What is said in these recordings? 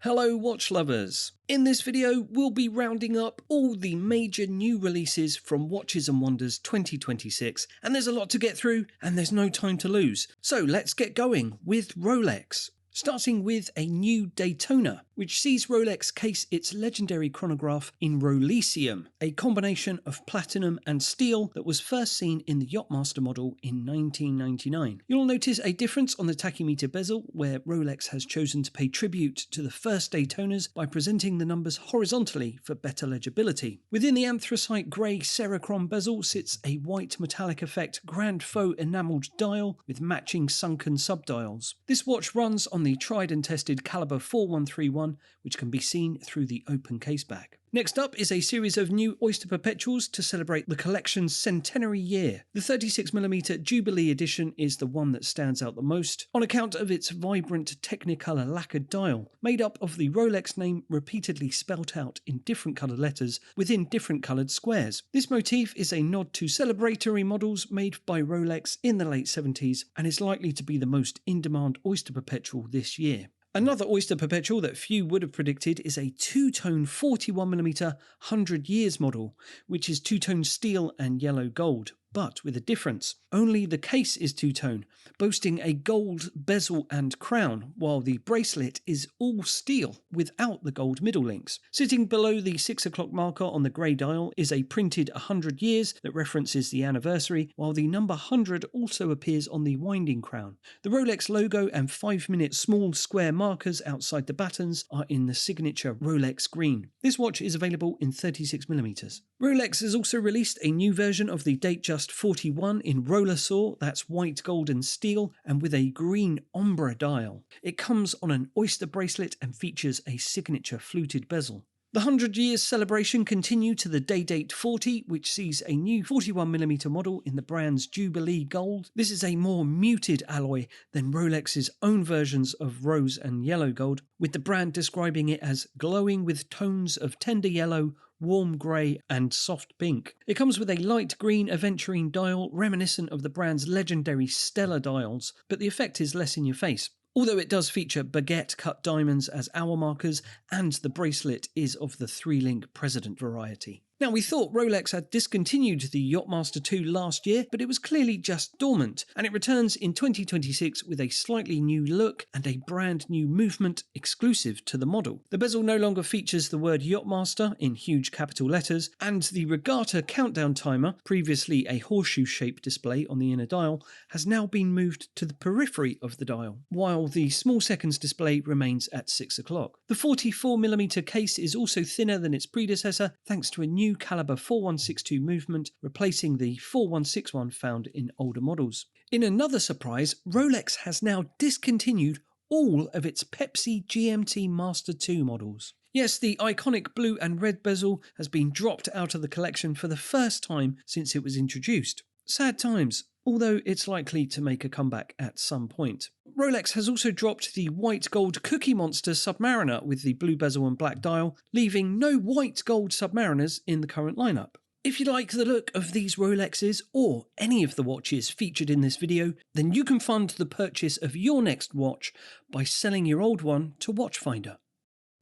Hello watch lovers! In this video we'll be rounding up all the major new releases from Watches and Wonders 2026, and there's a lot to get through and there's no time to lose. So let's get going with Rolex. Starting with a new Daytona, which sees Rolex case its legendary chronograph in Rolesium, a combination of platinum and steel that was first seen in the Yacht-Master model in 1999. You'll notice a difference on the tachymeter bezel, where Rolex has chosen to pay tribute to the first Daytonas by presenting the numbers horizontally for better legibility. Within the anthracite grey Cerachron bezel sits a white metallic effect grand faux enamelled dial with matching sunken subdials. This watch runs on the tried and tested caliber 4131, which can be seen through the open caseback. Next up is a series of new Oyster Perpetuals to celebrate the collection's centenary year. The 36mm Jubilee edition is the one that stands out the most, on account of its vibrant Technicolor lacquered dial, made up of the Rolex name repeatedly spelt out in different coloured letters within different coloured squares. This motif is a nod to celebratory models made by Rolex in the late 70s and is likely to be the most in-demand Oyster Perpetual this year. Another Oyster Perpetual that few would have predicted is a two-tone 41mm 100 years model, which is two-tone steel and yellow gold, but with a difference. Only the case is two-tone, boasting a gold bezel and crown, while the bracelet is all steel without the gold middle links. Sitting below the 6 o'clock marker on the grey dial is a printed 100 years that references the anniversary, while the number 100 also appears on the winding crown. The Rolex logo and 5-minute small square markers outside the battens are in the signature Rolex green. This watch is available in 36mm. Rolex has also released a new version of the Datejust 41 in Rolesor, that's white, gold and steel, and with a green Ombré dial. It comes on an Oyster bracelet and features a signature fluted bezel. The 100 years celebration continued to the Day-Date 40, which sees a new 41mm model in the brand's Jubilee gold. This is a more muted alloy than Rolex's own versions of rose and yellow gold, with the brand describing it as glowing with tones of tender yellow, warm grey and soft pink. It comes with a light green Aventurine dial reminiscent of the brand's legendary Stellar dials, but the effect is less in your face. Although it does feature baguette cut diamonds as hour markers, and the bracelet is of the 3-link President variety. Now, we thought Rolex had discontinued the Yacht-Master II last year, but it was clearly just dormant, and it returns in 2026 with a slightly new look and a brand new movement exclusive to the model. The bezel no longer features the word Yacht-Master in huge capital letters, and the regatta countdown timer, previously a horseshoe-shaped display on the inner dial, has now been moved to the periphery of the dial, while the small seconds display remains at 6 o'clock. The 44mm case is also thinner than its predecessor, thanks to a new caliber 4162 movement, replacing the 4161 found in older models. In another surprise, Rolex has now discontinued all of its Pepsi GMT Master II models. Yes, the iconic blue and red bezel has been dropped out of the collection for the first time since it was introduced. Sad times, although it's likely to make a comeback at some point. Rolex has also dropped the white gold Cookie Monster Submariner with the blue bezel and black dial, leaving no white gold Submariners in the current lineup. If you like the look of these Rolexes, or any of the watches featured in this video, then you can fund the purchase of your next watch by selling your old one to Watchfinder.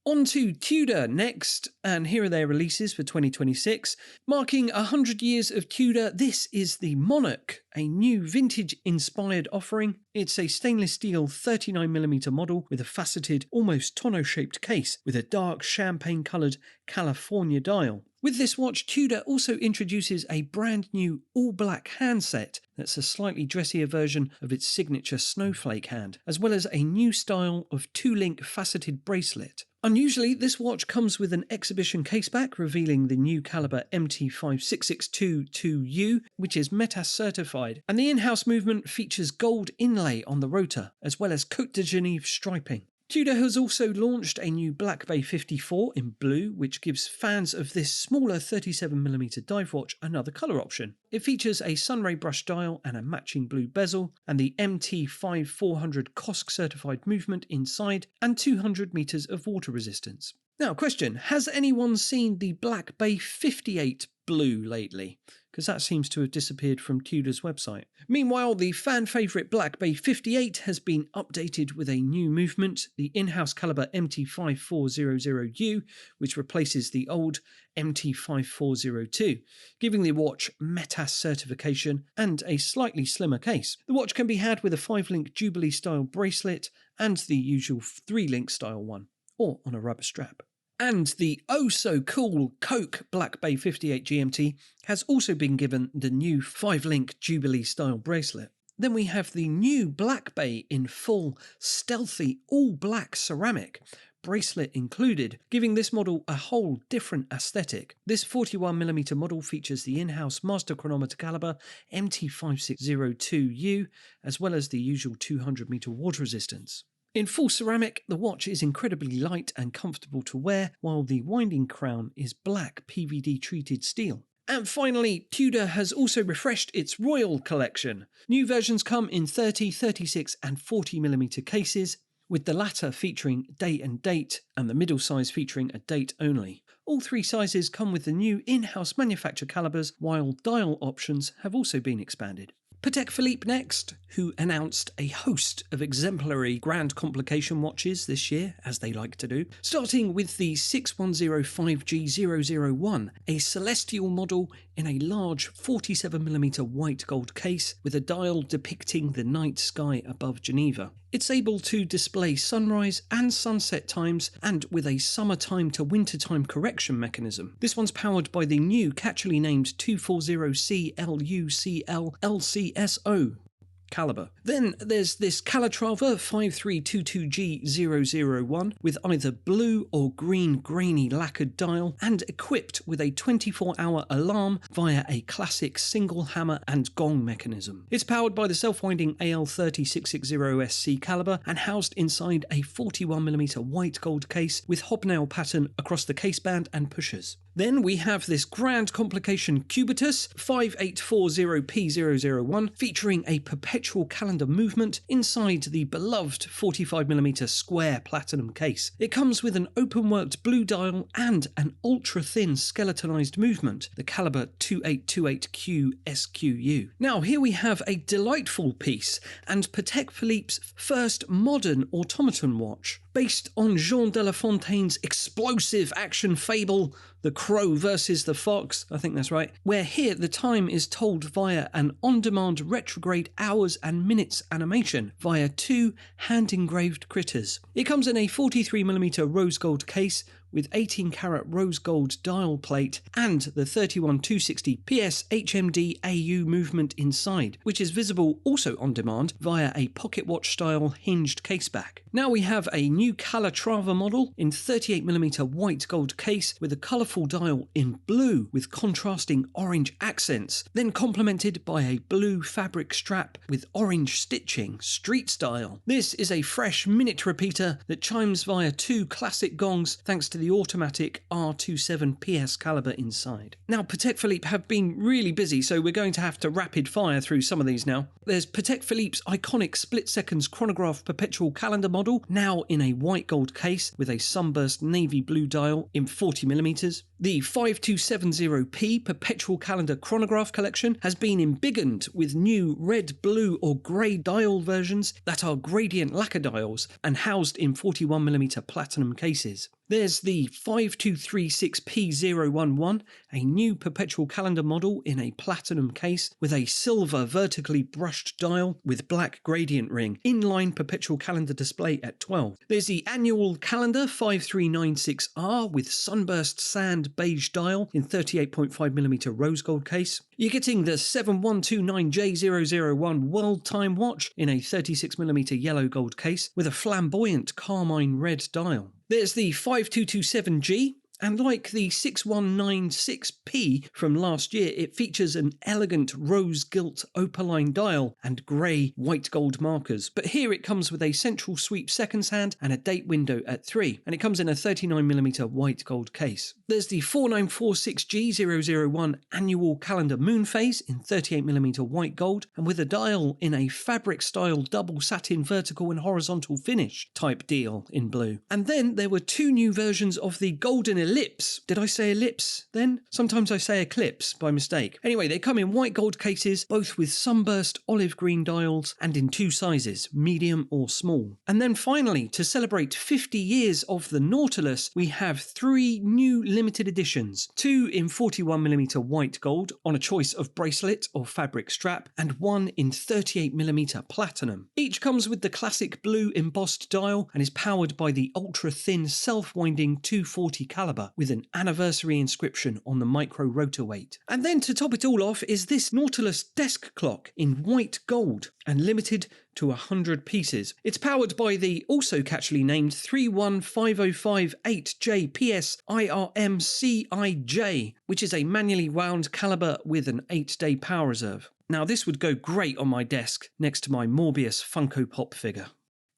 On to Tudor next, and here are their releases for 2026. Marking 100 years of Tudor, this is the Monarch, a new vintage-inspired offering. It's a stainless steel 39mm model with a faceted, almost tonneau-shaped case with a dark champagne-coloured California dial. With this watch, Tudor also introduces a brand new all-black handset that's a slightly dressier version of its signature snowflake hand, as well as a new style of 2-link faceted bracelet. Unusually, this watch comes with an exhibition caseback revealing the new caliber MT5662-2U, which is METAS certified, and the in-house movement features gold inlay on the rotor, as well as Côte de Genève striping. Tudor has also launched a new Black Bay 54 in blue, which gives fans of this smaller 37mm dive watch another colour option. It features a sunray brush dial and a matching blue bezel, and the MT5400 COSC certified movement inside, and 200 metres of water resistance. Now, question, has anyone seen the Black Bay 58 blue lately? because that seems to have disappeared from Tudor's website. Meanwhile, the fan favourite Black Bay 58 has been updated with a new movement, the in-house caliber MT5400U, which replaces the old MT5402, giving the watch METAS certification and a slightly slimmer case. The watch can be had with a 5-link Jubilee style bracelet and the usual 3-link style one, or on a rubber strap. And the oh-so-cool Coke Black Bay 58 GMT has also been given the new 5-link Jubilee-style bracelet. Then we have the new Black Bay in full, stealthy, all-black ceramic, bracelet included, giving this model a whole different aesthetic. This 41mm model features the in-house master chronometer caliber MT5602U, as well as the usual 200-meter water resistance. In full ceramic, the watch is incredibly light and comfortable to wear, while the winding crown is black PVD treated steel. And finally, Tudor has also refreshed its Royal collection. New versions come in 30, 36 and 40mm cases, with the latter featuring day and date and the middle size featuring a date only. All 3 sizes come with the new in-house manufacture calibers, while dial options have also been expanded. Patek Philippe next, who announced a host of exemplary grand complication watches this year, as they like to do, starting with the 6105G001, a celestial model in a large 47mm white gold case with a dial depicting the night sky above Geneva. It's able to display sunrise and sunset times, and with a summertime to wintertime correction mechanism. This one's powered by the new catchily named 240CLUCL LCSO caliber. Then there's this Calatrava 5322G001 with either blue or green grainy lacquered dial and equipped with a 24-hour alarm via a classic single hammer and gong mechanism. It's powered by the self-winding AL30660SC caliber and housed inside a 41mm white gold case with hobnail pattern across the caseband and pushers. Then we have this grand complication Cubitus 5840P001 featuring a perpetual calendar movement inside the beloved 45mm square platinum case. It comes with an open-worked blue dial and an ultra-thin skeletonized movement, the caliber 2828Q SQU. Now here we have a delightful piece and Patek Philippe's first modern automaton watch. Based on Jean de La Fontaine's explosive action fable, The Crow versus the Fox, I think that's right, where here the time is told via an on-demand retrograde hours and minutes animation via 2 hand-engraved critters. It comes in a 43mm rose gold case with 18-carat rose gold dial plate and the 31260 PS HMD AU movement inside, which is visible also on demand via a pocket watch style hinged caseback. Now we have a new Calatrava model in 38mm white gold case with a colourful dial in blue with contrasting orange accents, then complemented by a blue fabric strap with orange stitching, street style. This is a fresh minute repeater that chimes via 2 classic gongs thanks to the automatic R27 PS caliber inside. Now Patek Philippe have been really busy, so we're going to have to rapid fire through some of these now. There's Patek Philippe's iconic split seconds chronograph perpetual calendar model, now in a white gold case with a sunburst navy blue dial in 40mm. The 5270P perpetual calendar chronograph collection has been embiggened with new red, blue or grey dial versions that are gradient lacquer dials and housed in 41mm platinum cases. There's the 5236P011, a new perpetual calendar model in a platinum case with a silver vertically brushed dial with black gradient ring, inline perpetual calendar display at 12. There's the annual calendar 5396R with sunburst sand beige dial in 38.5mm rose gold case. You're getting the 7129J001 world time watch in a 36mm yellow gold case with a flamboyant carmine red dial. There's the 5227G, and like the 6196P from last year, it features an elegant rose gilt opaline dial and grey white gold markers. But here it comes with a central sweep seconds hand and a date window at 3, and it comes in a 39mm white gold case. There's the 4946G001 annual calendar moon phase in 38mm white gold, and with a dial in a fabric style double satin vertical and horizontal finish type deal in blue. And then there were 2 new versions of the Golden ellipse. Did I say ellipse then? Sometimes I say eclipse by mistake. Anyway, they come in white gold cases, both with sunburst olive green dials and in two sizes, medium or small. And then finally, to celebrate 50 years of the Nautilus, we have 3 new limited editions. 2 in 41mm white gold on a choice of bracelet or fabric strap, and 1 in 38mm platinum. Each comes with the classic blue embossed dial and is powered by the ultra-thin self-winding 240 caliber with an anniversary inscription on the micro rotor weight. And then to top it all off is this Nautilus desk clock in white gold and limited to 100 pieces. It's powered by the also catchily named 31505-8J PS IRM CIJ, which is a manually wound caliber with an 8-day power reserve. Now this would go great on my desk next to my Morbius Funko Pop figure.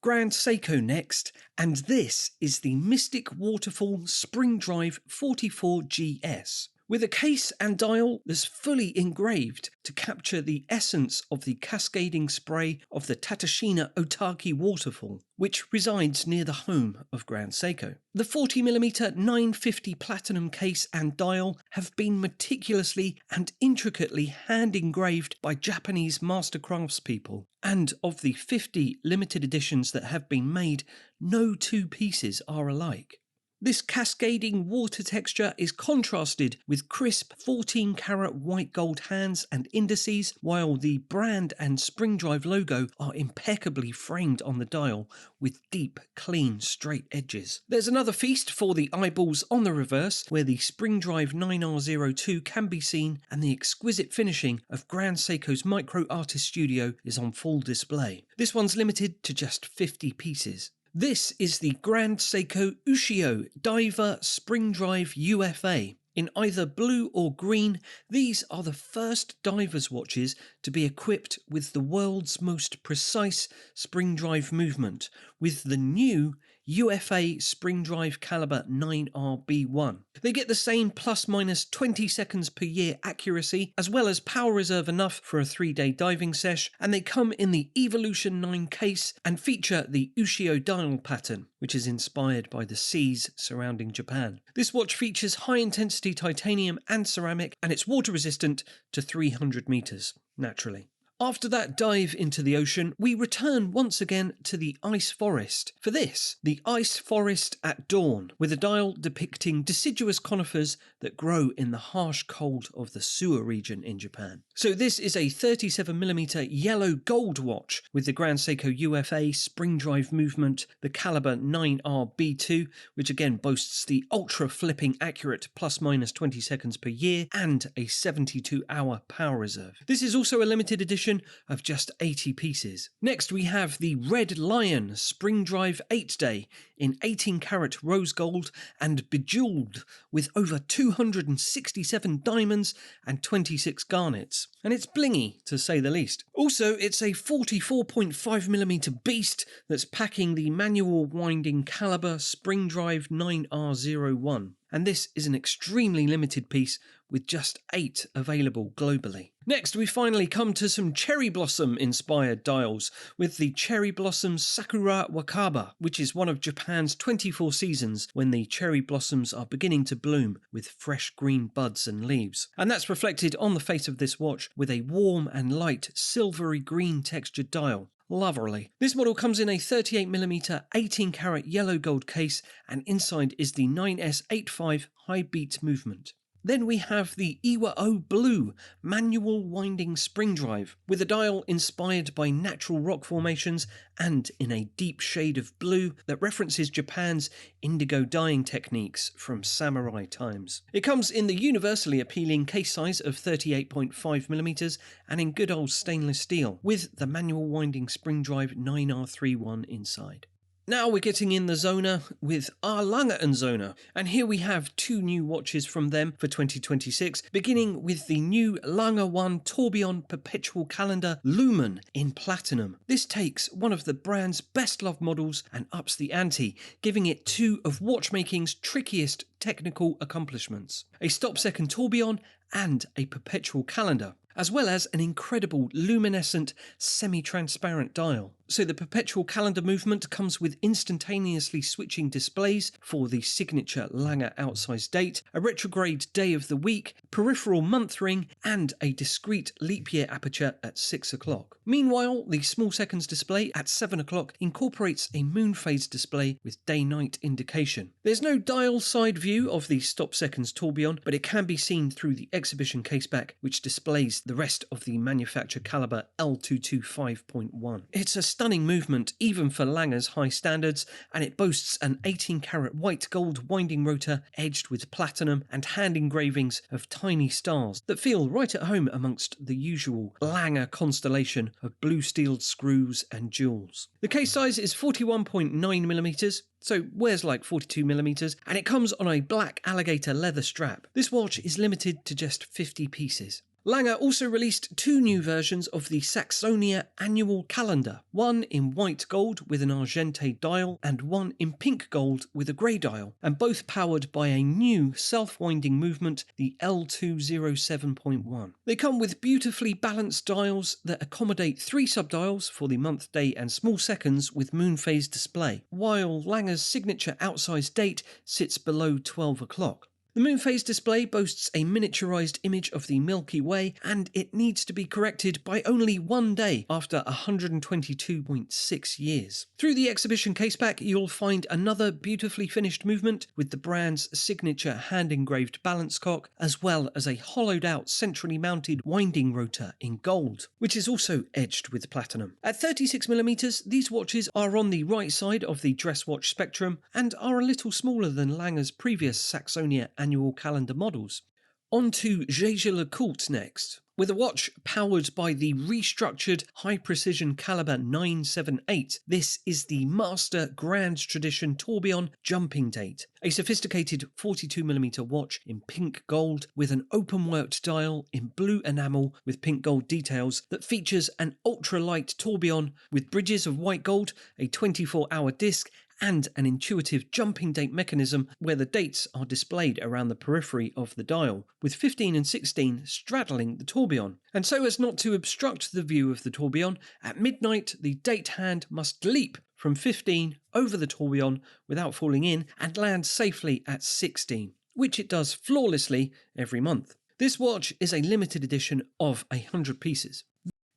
Grand Seiko next, and this is the Mystic Waterfall Spring Drive 44GS. With a case and dial that's fully engraved to capture the essence of the cascading spray of the Tatashina Otaki waterfall, which resides near the home of Grand Seiko. The 40mm 950 platinum case and dial have been meticulously and intricately hand-engraved by Japanese master craftspeople, and of the 50 limited editions that have been made, no 2 pieces are alike. This cascading water texture is contrasted with crisp 14-karat white gold hands and indices, while the brand and spring drive logo are impeccably framed on the dial with deep, clean, straight edges. There's another feast for the eyeballs on the reverse, where the spring drive 9R02 can be seen and the exquisite finishing of Grand Seiko's Micro Artist Studio is on full display. This one's limited to just 50 pieces. This is the Grand Seiko Ushio Diver Spring Drive UFA. In either blue or green, these are the first divers watches to be equipped with the world's most precise spring drive movement, with the new UFA Spring Drive Caliber 9RB1. They get the same plus-minus 20 seconds per year accuracy, as well as power reserve enough for a 3-day diving sesh, and they come in the Evolution 9 case and feature the Ushio dial pattern, which is inspired by the seas surrounding Japan. This watch features high-intensity titanium and ceramic, and it's water-resistant to 300 meters, naturally. After that dive into the ocean, we return once again to the ice forest. For this, the ice forest at dawn, with a dial depicting deciduous conifers that grow in the harsh cold of the Suwa region in Japan. So this is a 37mm yellow gold watch with the Grand Seiko UFA spring drive movement, the caliber 9RB2, which again boasts the ultra flipping accurate plus-minus 20 seconds per year and a 72-hour power reserve. This is also a limited edition of just 80 pieces. Next we have the Red Lion Spring Drive 8-Day in 18-karat rose gold and bejewelled with over 267 diamonds and 26 garnets. And it's blingy, to say the least. Also, it's a 44.5mm beast that's packing the manual winding caliber Spring Drive 9R01. And this is an extremely limited piece with just 8 available globally. Next, we finally come to some cherry blossom inspired dials with the Cherry Blossom Sakura Wakaba, which is one of Japan's 24 seasons when the cherry blossoms are beginning to bloom with fresh green buds and leaves. And that's reflected on the face of this watch with a warm and light silvery green textured dial. Lovely. This model comes in a 38mm 18-karat yellow gold case, and inside is the 9S85 high beat movement. Then we have the Iwa-O Blue manual winding spring drive with a dial inspired by natural rock formations and in a deep shade of blue that references Japan's indigo dyeing techniques from samurai times. It comes in the universally appealing case size of 38.5mm and in good old stainless steel with the manual winding spring drive 9R31 inside. Now we're getting in the Zona with our Lange Söhne, and here we have 2 new watches from them for 2026, beginning with the new Lange 1 Tourbillon Perpetual Calendar Lumen in platinum. This takes one of the brand's best loved models and ups the ante, giving it 2 of watchmaking's trickiest technical accomplishments: a stop-second tourbillon and a perpetual calendar, as well as an incredible luminescent semi-transparent dial. So the Perpetual calendar movement comes with instantaneously switching displays for the signature Lange outsized date, a retrograde day of the week, peripheral month ring, and a discrete leap year aperture at 6 o'clock. Meanwhile, the small seconds display at 7 o'clock incorporates a moon phase display with day-night indication. There's no dial side view of the stop seconds tourbillon, but it can be seen through the exhibition caseback, which displays the rest of the manufacturer caliber L225.1. It's a stunning movement even for Lange's high standards, and it boasts an 18-karat white gold winding rotor edged with platinum and hand engravings of tiny stars that feel right at home amongst the usual Lange constellation of blue-steeled screws and jewels. The case size is 41.9mm, so wears like 42mm, and it comes on a black alligator leather strap. This watch is limited to just 50 pieces. Lange also released 2 new versions of the Saxonia annual calendar, one in white gold with an argente dial and one in pink gold with a grey dial, and both powered by a new self-winding movement, the L207.1. They come with beautifully balanced dials that accommodate 3 subdials for the month, day and small seconds with moon phase display, while Lange's signature outsized date sits below 12 o'clock. The moon phase display boasts a miniaturized image of the Milky Way, and it needs to be corrected by only 1 day after 122.6 years. Through the exhibition caseback, you'll find another beautifully finished movement with the brand's signature hand-engraved balance cock, as well as a hollowed-out centrally mounted winding rotor in gold, which is also edged with platinum. At 36mm, these watches are on the right side of the dress watch spectrum and are a little smaller than Lange's previous Saxonia annual calendar models. On to Jaeger-LeCoultre next. With a watch powered by the restructured high-precision caliber 978, this is the Master Grand Tradition Tourbillon Jumping Date, a sophisticated 42mm watch in pink gold with an open-worked dial in blue enamel with pink gold details that features an ultra-light tourbillon with bridges of white gold, a 24-hour disc, and an intuitive jumping date mechanism where the dates are displayed around the periphery of the dial, with 15 and 16 straddling the tourbillon. And so as not to obstruct the view of the tourbillon, at midnight the date hand must leap from 15 over the tourbillon without falling in and land safely at 16, which it does flawlessly every month. This watch is a limited edition of 100 pieces.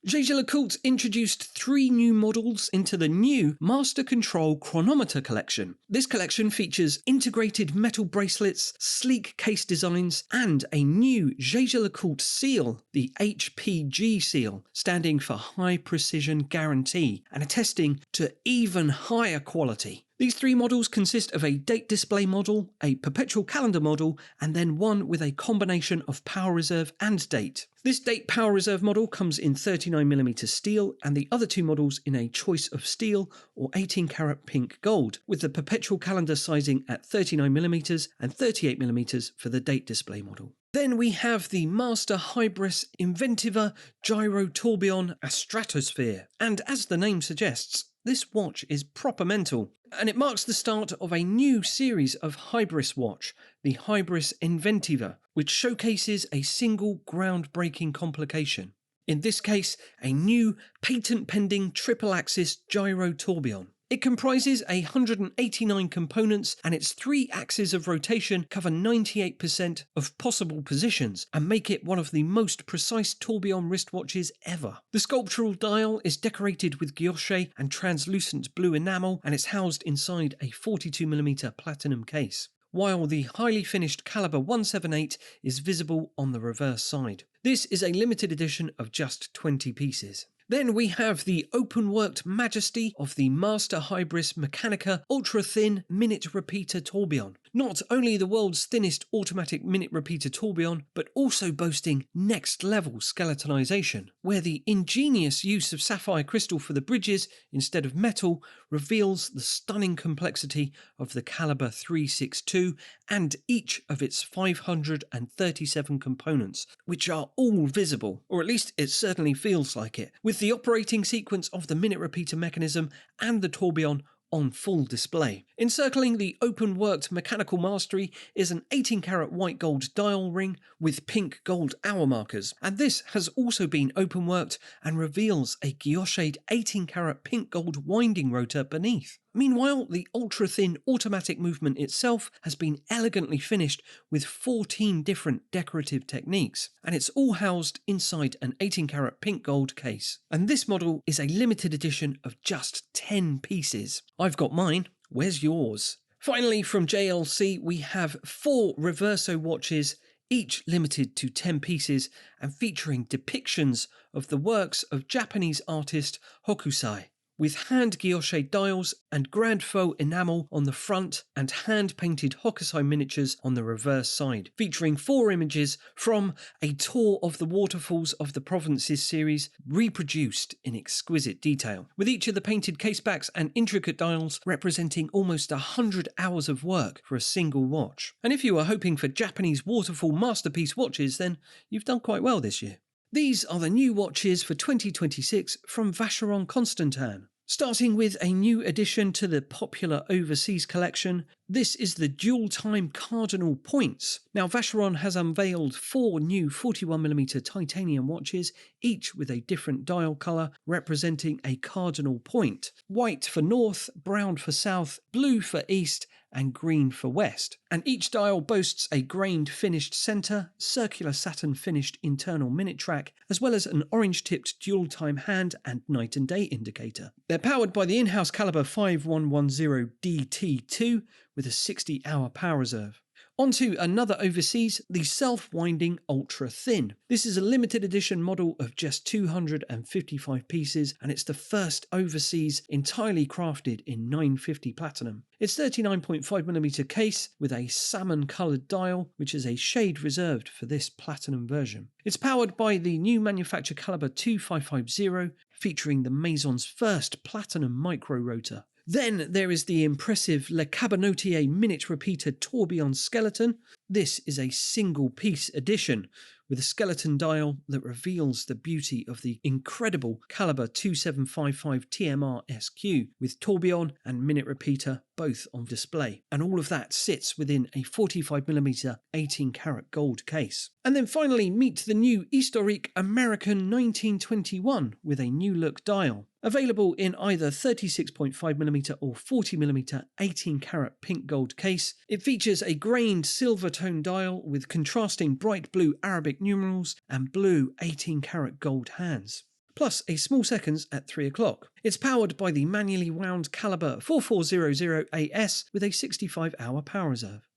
Jaeger-LeCoultre introduced 3 new models into the new Master Control Chronometer collection. This collection features integrated metal bracelets, sleek case designs, and a new Jaeger-LeCoultre seal, the HPG seal, standing for High Precision Guarantee, and attesting to even higher quality. These 3 models consist of a date display model, a perpetual calendar model, and then one with a combination of power reserve and date. This date power reserve model comes in 39mm steel, and the other 2 models in a choice of steel or 18-karat pink gold, with the perpetual calendar sizing at 39mm and 38mm for the date display model. Then we have the Master Hybris Inventiva Gyro Tourbillon Stratosphere, and as the name suggests, this watch is proper mental, and it marks the start of a new series of Hybris watch, the Hybris Inventiva, which showcases a single groundbreaking complication. In this case, a new patent-pending triple-axis gyro tourbillon. It comprises 189 components, and its 3 axes of rotation cover 98% of possible positions and make it one of the most precise tourbillon wristwatches ever. The sculptural dial is decorated with guilloche and translucent blue enamel, and it's housed inside a 42mm platinum case, while the highly finished caliber 178 is visible on the reverse side. This is a limited edition of just 20 pieces. Then we have the open-worked majesty of the Master Hybris Mechanica ultra-thin minute repeater tourbillon. Not only the world's thinnest automatic minute repeater tourbillon, but also boasting next-level skeletonization, where the ingenious use of sapphire crystal for the bridges instead of metal reveals the stunning complexity of the caliber 362 and each of its 537 components, which are all visible, or at least it certainly feels like it, with the operating sequence of the minute repeater mechanism and the tourbillon on full display. Encircling the open-worked mechanical mastery is an 18-karat white gold dial ring with pink gold hour markers, and this has also been open-worked and reveals a guilloche'd 18-karat pink gold winding rotor beneath. Meanwhile, the ultra-thin automatic movement itself has been elegantly finished with 14 different decorative techniques, and it's all housed inside an 18-karat pink gold case. And this model is a limited edition of just 10 pieces. I've got mine. Where's yours? Finally, from JLC, we have 4 Reverso watches, each limited to 10 pieces and featuring depictions of the works of Japanese artist Hokusai, with hand guilloche dials and grand faux enamel on the front and hand-painted Hokusai miniatures on the reverse side, featuring 4 images from A Tour of the Waterfalls of the Provinces series, reproduced in exquisite detail, with each of the painted casebacks and intricate dials representing almost 100 hours of work for a single watch. And if you are hoping for Japanese waterfall masterpiece watches, then you've done quite well this year. These are the new watches for 2026 from Vacheron Constantin. Starting with a new addition to the popular overseas collection, this is the dual-time cardinal points. Now, Vacheron has unveiled 4 new 41mm titanium watches, each with a different dial colour representing a cardinal point. White for north, brown for south, blue for east, and green for west. And each dial boasts a grained finished centre, circular satin finished internal minute track, as well as an orange-tipped dual-time hand and night and day indicator. They're powered by the in-house caliber 5110DT2 with a 60-hour power reserve. Onto another overseas, the self-winding Ultra Thin. This is a limited edition model of just 255 pieces, and it's the first overseas entirely crafted in 950 platinum. It's 39.5mm case with a salmon-coloured dial, which is a shade reserved for this platinum version. It's powered by the new manufacture caliber 2550, featuring the Maison's first platinum micro rotor. Then there is the impressive Le Cabanotier minute repeater tourbillon skeleton. This is a single piece edition with a skeleton dial that reveals the beauty of the incredible caliber 2755 TMR SQ with tourbillon and minute repeater both on display. And all of that sits within a 45mm 18-karat gold case. And then finally meet the new Historique American 1921 with a new look dial. Available in either 36.5mm or 40mm 18-karat pink gold case, it features a grained silver tone dial with contrasting bright blue Arabic numerals and blue 18-karat gold hands, plus a small seconds at 3 o'clock. It's powered by the manually wound caliber 4400 AS with a 65-hour power reserve.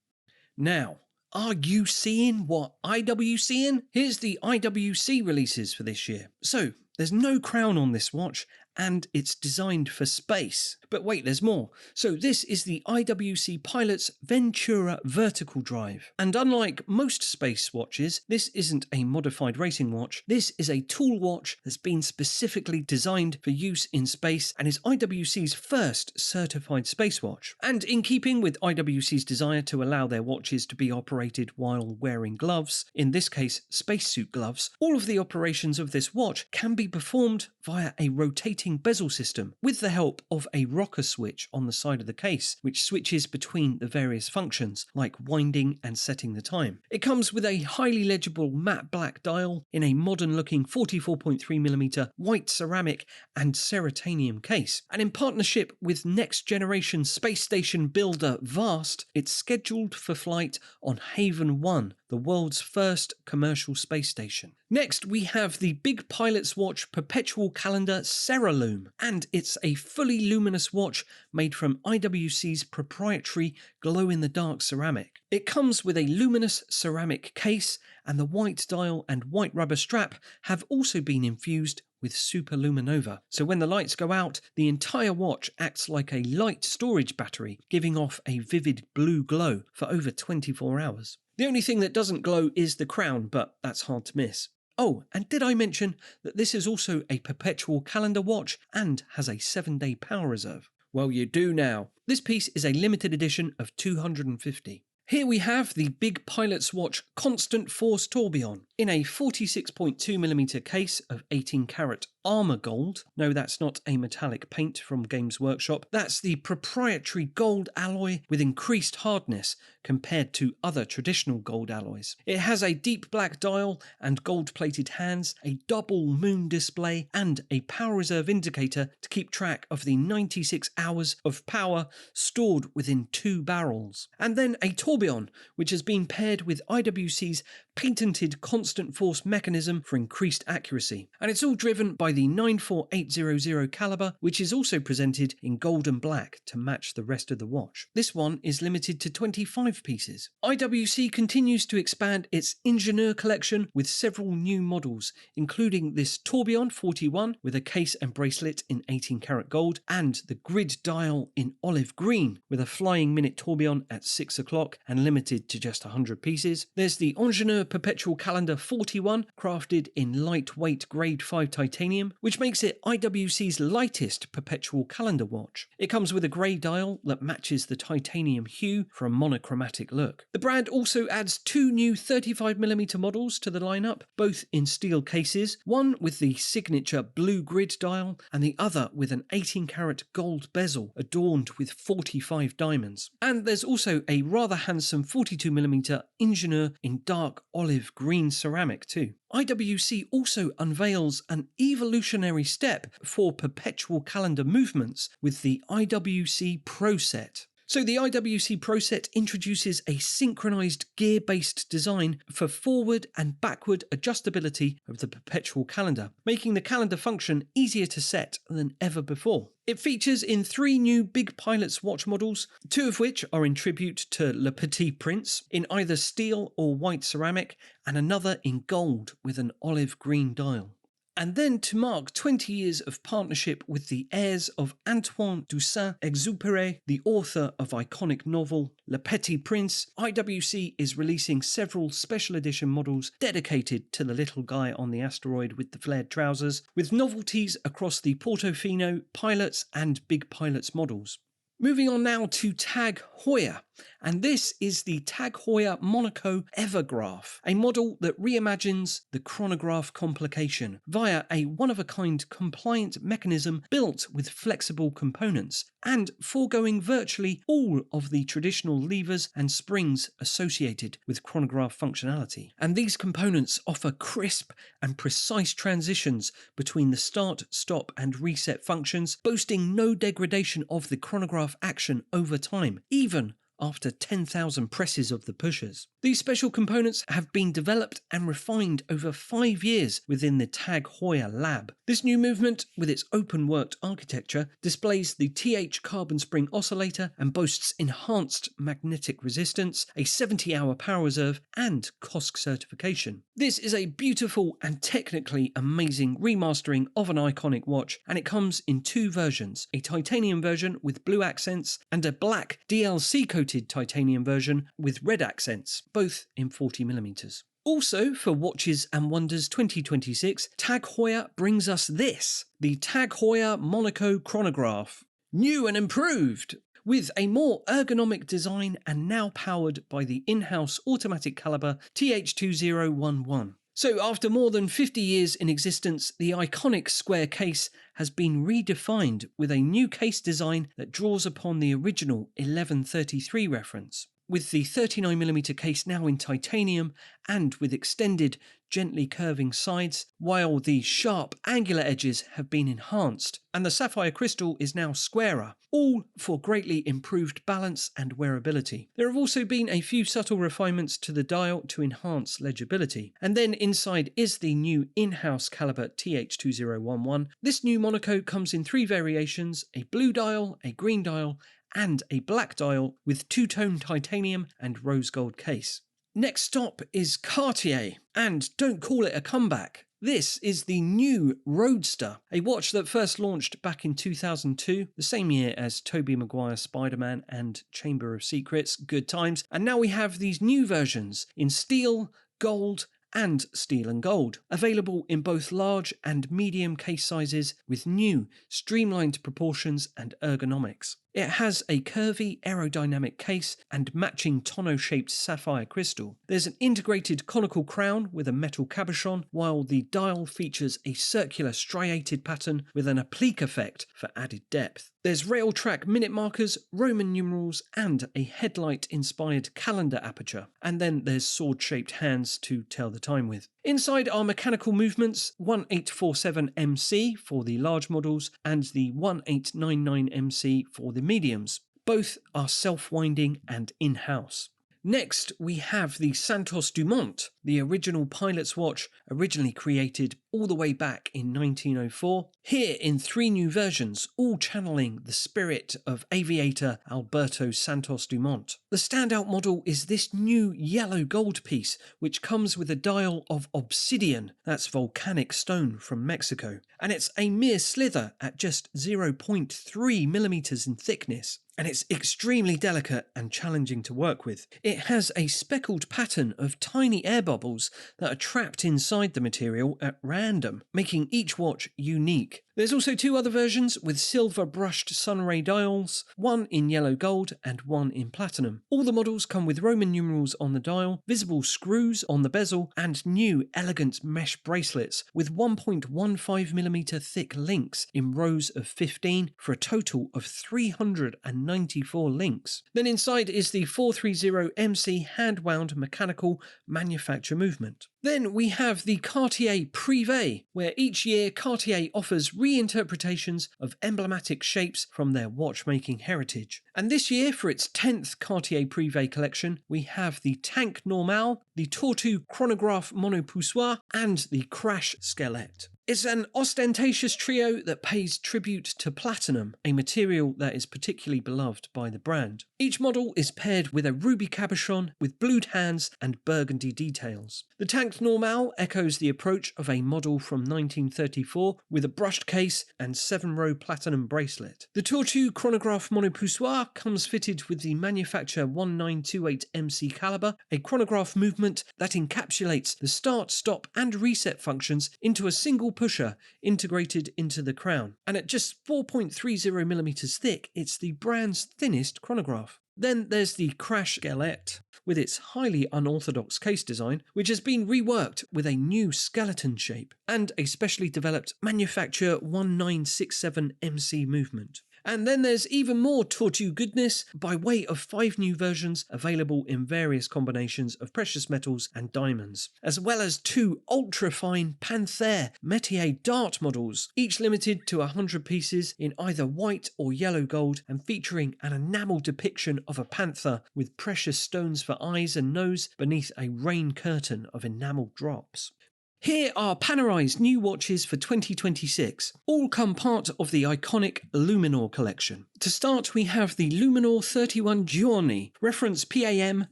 Now, are you seeing what IW's seeing? Here's the IWC releases for this year. So, there's no crown on this watch, and it's designed for space. But wait, there's more. So this is the IWC Pilot's Ventura vertical drive. And unlike most space watches, this isn't a modified racing watch. This is a tool watch that's been specifically designed for use in space and is IWC's first certified space watch. And in keeping with IWC's desire to allow their watches to be operated while wearing gloves, in this case spacesuit gloves, all of the operations of this watch can be performed via a rotating bezel system with the help of a rocker switch on the side of the case, which switches between the various functions like winding and setting the time. It comes with a highly legible matte black dial in a modern looking 44.3mm white ceramic and ceratanium case, and in partnership with next generation space station builder Vast, it's scheduled for flight on Haven 1, the world's first commercial space station. Next, we have the Big Pilot's Watch Perpetual Calendar Ceralume, and it's a fully luminous watch made from IWC's proprietary glow-in-the-dark ceramic. It comes with a luminous ceramic case, and the white dial and white rubber strap have also been infused with superluminova. So when the lights go out, the entire watch acts like a light storage battery, giving off a vivid blue glow for over 24 hours. The only thing that doesn't glow is the crown, but that's hard to miss. Oh, and did I mention that this is also a perpetual calendar watch and has a 7-day power reserve? Well, you do now. This piece is a limited edition of 250. Here we have the Big Pilot's Watch Constant Force Tourbillon in a 46.2mm case of 18-karat Armour Gold. No, that's not a metallic paint from Games Workshop. That's the proprietary gold alloy with increased hardness compared to other traditional gold alloys. It has a deep black dial and gold-plated hands, a double moon display, and a power reserve indicator to keep track of the 96 hours of power stored within 2 barrels. And then a tourbillon, which has been paired with IWC's patented constant force mechanism for increased accuracy. And it's all driven by the 94800 caliber, which is also presented in gold and black to match the rest of the watch. This one is limited to 25 pieces. IWC continues to expand its Ingenieur collection with several new models, including this tourbillon 41 with a case and bracelet in 18 karat gold, and the grid dial in olive green with a flying minute tourbillon at 6 o'clock and limited to just 100 pieces. There's the Ingenieur Perpetual Calendar 41, crafted in lightweight grade 5 titanium, which makes it IWC's lightest perpetual calendar watch. It comes with a grey dial that matches the titanium hue for a monochromatic look. The brand also adds 2 new 35mm models to the lineup, both in steel cases, one with the signature blue grid dial and the other with an 18 karat gold bezel adorned with 45 diamonds. And there's also a rather handsome 42mm Ingenieur in dark olive green ceramic too. IWC also unveils an evolutionary step for perpetual calendar movements with the IWC Pro Set. So the IWC Pro Set introduces a synchronized gear-based design for forward and backward adjustability of the perpetual calendar, making the calendar function easier to set than ever before. It features in 3 new Big Pilots watch models, 2 of which are in tribute to Le Petit Prince, in either steel or white ceramic, and another in gold with an olive green dial. And then, to mark 20 years of partnership with the heirs of Antoine de Saint-Exupéry, the author of iconic novel Le Petit Prince, IWC is releasing several special edition models dedicated to the little guy on the asteroid with the flared trousers, with novelties across the Portofino, Pilots and Big Pilots models. Moving on now to Tag Heuer, and this is the Tag Heuer Monaco Evergraph, a model that reimagines the chronograph complication via a one-of-a-kind compliant mechanism built with flexible components and foregoing virtually all of the traditional levers and springs associated with chronograph functionality. And these components offer crisp and precise transitions between the start, stop and reset functions, boasting no degradation of the chronograph action over time, even after 10,000 presses of the pushers. These special components have been developed and refined over 5 years within the Tag Heuer lab. This new movement, with its open-worked architecture, displays the TH carbon spring oscillator and boasts enhanced magnetic resistance, a 70-hour power reserve, and COSC certification. This is a beautiful and technically amazing remastering of an iconic watch, and it comes in 2 versions, a titanium version with blue accents and a black DLC-coated titanium version with red accents, both in 40mm. Also, for Watches and Wonders 2026, Tag Heuer brings us this, the Tag Heuer Monaco Chronograph. New and improved, with a more ergonomic design and now powered by the in-house automatic caliber TH2011. So after more than 50 years in existence, the iconic square case has been redefined with a new case design that draws upon the original 1133 reference. With the 39mm case now in titanium and with extended, gently curving sides, while the sharp, angular edges have been enhanced, and the sapphire crystal is now squarer, all for greatly improved balance and wearability. There have also been a few subtle refinements to the dial to enhance legibility. And then inside is the new in-house caliber TH2011. This new Monaco comes in 3 variations, a blue dial, a green dial, and a black dial with 2-tone titanium and rose gold case. Next stop is Cartier, and don't call it a comeback. This is the new Roadster, a watch that first launched back in 2002, the same year as Tobey Maguire's Spider-Man and Chamber of Secrets, good times, and now we have these new versions in steel, gold, and steel and gold, available in both large and medium case sizes with new, streamlined proportions and ergonomics. It has a curvy aerodynamic case and matching tonneau-shaped sapphire crystal. There's an integrated conical crown with a metal cabochon, while the dial features a circular striated pattern with an applique effect for added depth. There's rail track minute markers, Roman numerals, and a headlight-inspired calendar aperture. And then there's sword-shaped hands to tell the time with. Inside are mechanical movements, 1847MC for the large models and the 1899MC for the mediums. Both are self-winding and in-house. Next, we have the Santos Dumont, the original pilot's watch originally created all the way back in 1904. Here in 3 new versions, all channeling the spirit of aviator Alberto Santos Dumont. The standout model is this new yellow gold piece, which comes with a dial of obsidian, that's volcanic stone from Mexico, and it's a mere slither at just 0.3mm in thickness. And it's extremely delicate and challenging to work with. It has a speckled pattern of tiny air bubbles that are trapped inside the material at random, making each watch unique. There's also 2 other versions with silver brushed sunray dials, one in yellow gold and one in platinum. All the models come with Roman numerals on the dial, visible screws on the bezel, and new elegant mesh bracelets with 1.15mm thick links in rows of 15 for a total of 394 links. Then inside is the 430MC hand-wound mechanical manufacture movement. Then we have the Cartier Privé, where each year Cartier offers reinterpretations of emblematic shapes from their watchmaking heritage. And this year, for its 10th Cartier Privé collection, we have the Tank Normale, the Tortue Chronographe Monopoussoir, and the Crash Skelette. It's an ostentatious trio that pays tribute to platinum, a material that is particularly beloved by the brand. Each model is paired with a ruby cabochon with blued hands and burgundy details. The Tank Normale echoes the approach of a model from 1934 with a brushed case and 7-row platinum bracelet. The Tortue Chronographe Monopoussoir comes fitted with the manufacture 1928MC caliber, a chronograph movement that encapsulates the start, stop and reset functions into a single pusher integrated into the crown. And at just 4.30mm thick, it's the brand's thinnest chronograph. Then there's the Crash Skelette, with its highly unorthodox case design, which has been reworked with a new skeleton shape and a specially developed manufacture 1967MC movement. And then there's even more Tortue goodness by way of 5 new versions available in various combinations of precious metals and diamonds, as well as 2 ultra-fine Panthère Métier dart models, each limited to 100 pieces in either white or yellow gold and featuring an enamel depiction of a panther with precious stones for eyes and nose beneath a rain curtain of enamel drops. Here are Panerai's new watches for 2026. All come part of the iconic Luminor collection. To start, we have the Luminor 31 Giorni, reference PAM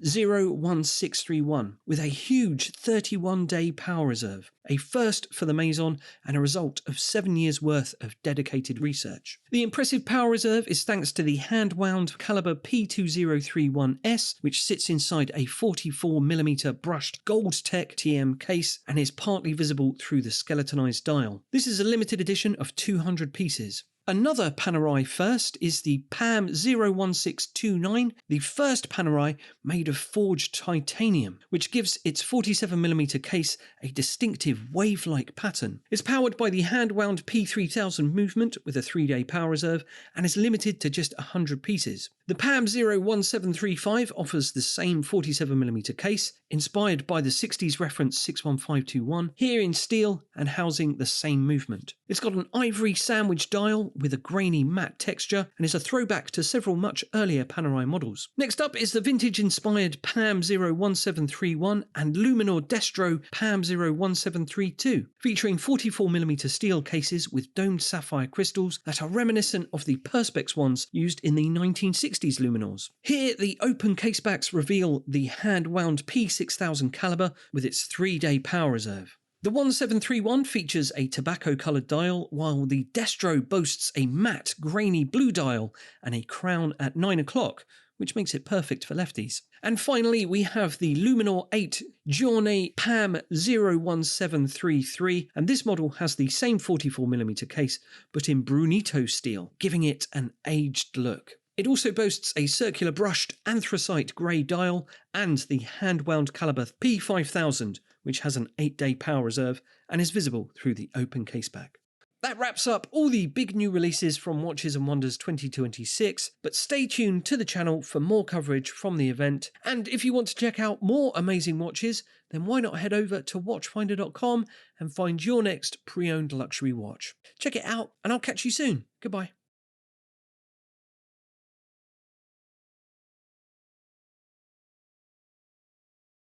01631, with a huge 31-day power reserve, a first for the Maison and a result of 7 years' worth of dedicated research. The impressive power reserve is thanks to the hand-wound caliber P2031S, which sits inside a 44mm brushed Gold-Tech TM case and is partly visible through the skeletonized dial. This is a limited edition of 200 pieces. Another Panerai first is the PAM 01629, the first Panerai made of forged titanium, which gives its 47mm case a distinctive wave-like pattern. It's powered by the hand-wound P3000 movement with a 3-day power reserve and is limited to just 100 pieces. The PAM 01735 offers the same 47mm case, inspired by the 60s reference 61521, here in steel and housing the same movement. It's got an ivory sandwich dial with a grainy matte texture and is a throwback to several much earlier Panerai models. Next up is the vintage-inspired PAM 01731 and Luminor Destro PAM 01732, featuring 44mm steel cases with domed sapphire crystals that are reminiscent of the Perspex ones used in the 1960s Luminors. Here, the open casebacks reveal the hand-wound P6000 caliber with its 3-day power reserve. The 1731 features a tobacco-coloured dial, while the Destro boasts a matte, grainy blue dial and a crown at 9 o'clock, which makes it perfect for lefties. And finally, we have the Luminor 8 Giorni PAM 01733, and this model has the same 44mm case, but in Brunito steel, giving it an aged look. It also boasts a circular brushed anthracite grey dial and the hand-wound caliber P5000, which has an 8-day power reserve and is visible through the open caseback. That wraps up all the big new releases from Watches and Wonders 2026, but stay tuned to the channel for more coverage from the event. And if you want to check out more amazing watches, then why not head over to watchfinder.com and find your next pre-owned luxury watch. Check it out, and I'll catch you soon. Goodbye.